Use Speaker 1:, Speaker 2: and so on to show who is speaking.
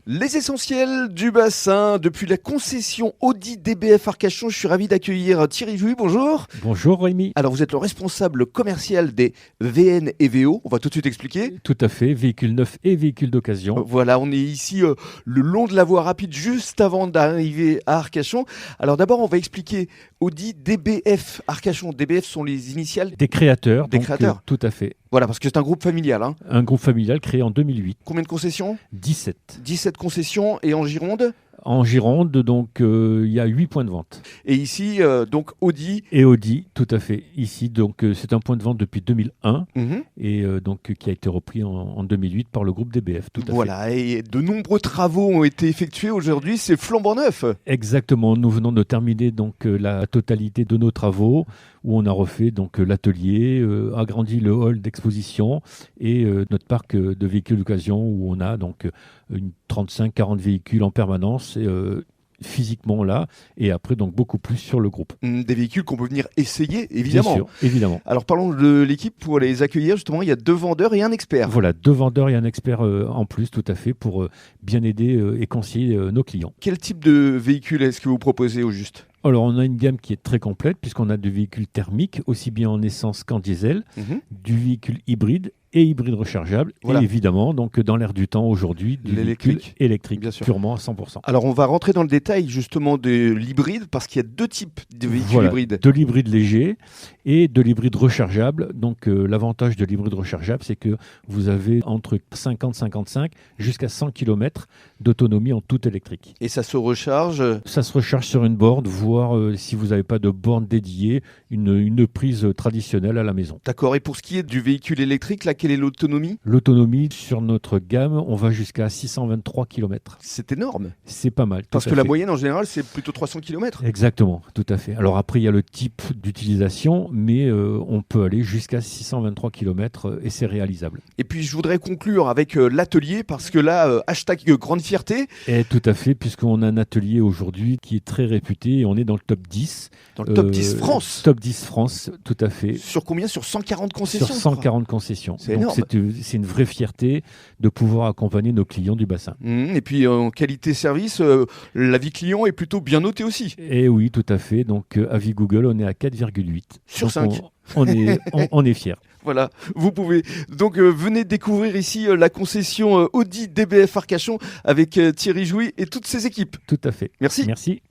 Speaker 1: Les essentiels du bassin, depuis la concession Audi DBF Arcachon, je suis ravi d'accueillir Thierry Jouy, bonjour.
Speaker 2: Bonjour Rémi.
Speaker 1: Alors vous êtes le responsable commercial des VN et VO, on va tout de suite expliquer.
Speaker 2: Tout à fait, véhicules neufs et véhicules d'occasion.
Speaker 1: Voilà, on est ici le long de la voie rapide, juste avant d'arriver à Arcachon. Alors d'abord on va expliquer Audi DBF Arcachon. DBF sont les initiales
Speaker 2: Des créateurs.
Speaker 1: Des créateurs.
Speaker 2: Tout à fait.
Speaker 1: Voilà, parce que c'est un groupe familial. Hein.
Speaker 2: Un groupe familial créé en 2008.
Speaker 1: Combien de concessions ?
Speaker 2: 17.
Speaker 1: 17 concessions et en Gironde ?
Speaker 2: En Gironde, donc, il y a 8 points de vente.
Speaker 1: Et ici, donc Audi.
Speaker 2: Et Audi, tout à fait. Ici, donc, c'est un point de vente depuis 2001 et donc qui a été repris en 2008 par le groupe DBF. Tout à fait.
Speaker 1: Voilà, et de nombreux travaux ont été effectués aujourd'hui, c'est flambant neuf.
Speaker 2: Exactement, nous venons de terminer donc la totalité de nos travaux où on a refait donc l'atelier, agrandi le hall d'exposition et notre parc de véhicules d'occasion où on a donc une 35-40 véhicules en permanence physiquement là et après donc beaucoup plus sur le groupe.
Speaker 1: Des véhicules qu'on peut venir essayer, évidemment.
Speaker 2: Bien sûr, évidemment.
Speaker 1: Alors parlons de l'équipe pour les accueillir, justement, il y a 2 vendeurs et un expert.
Speaker 2: Voilà, 2 vendeurs et un expert en plus, tout à fait, pour bien aider et conseiller nos clients.
Speaker 1: Quel type de véhicule est-ce que vous proposez au juste ?
Speaker 2: Alors, on a une gamme qui est très complète puisqu'on a du véhicule thermique, aussi bien en essence qu'en diesel, du véhicule hybride et hybride rechargeable,
Speaker 1: voilà.
Speaker 2: Et évidemment, donc dans l'air du temps aujourd'hui, du véhicule électrique,
Speaker 1: bien sûr.
Speaker 2: Purement à 100%.
Speaker 1: Alors, on va rentrer dans le détail justement de l'hybride parce qu'il y a 2 types de véhicules hybrides.
Speaker 2: De l'hybride léger et de l'hybride rechargeable. Donc, l'avantage de l'hybride rechargeable, c'est que vous avez entre 50-55 jusqu'à 100 km d'autonomie en tout électrique.
Speaker 1: Et ça se recharge ?
Speaker 2: Ça se recharge sur une borne, voire si vous n'avez pas de borne dédiée, une prise traditionnelle à la maison.
Speaker 1: D'accord. Et pour ce qui est du véhicule électrique, là, quelle est l'autonomie ?
Speaker 2: L'autonomie sur notre gamme, on va jusqu'à 623 km.
Speaker 1: C'est énorme.
Speaker 2: C'est pas mal.
Speaker 1: Parce que la moyenne en général, c'est plutôt 300 km.
Speaker 2: Exactement, tout à fait. Alors après, il y a le type d'utilisation, mais on peut aller jusqu'à 623 km et c'est réalisable.
Speaker 1: Et puis je voudrais conclure avec l'atelier, parce que là, hashtag grande fierté.
Speaker 2: Et tout à fait, puisqu'on a un atelier aujourd'hui qui est très réputé et on est dans le top 10.
Speaker 1: Dans le top 10 France.
Speaker 2: Top 10 France, tout à fait.
Speaker 1: Sur combien ? Sur 140 concessions ?
Speaker 2: Sur 140 concessions.
Speaker 1: C'est énorme.
Speaker 2: C'est une vraie fierté de pouvoir accompagner nos clients du bassin.
Speaker 1: Et puis en qualité-service, l'avis client est plutôt bien noté aussi.
Speaker 2: Et oui, tout à fait. Donc avis Google, on est à 4,8.
Speaker 1: Sur 5.
Speaker 2: On est fiers.
Speaker 1: Voilà, vous pouvez. Donc venez découvrir ici la concession Audi DBF Arcachon avec Thierry Jouy et toutes ses équipes.
Speaker 2: Tout à fait.
Speaker 1: Merci.
Speaker 2: Merci.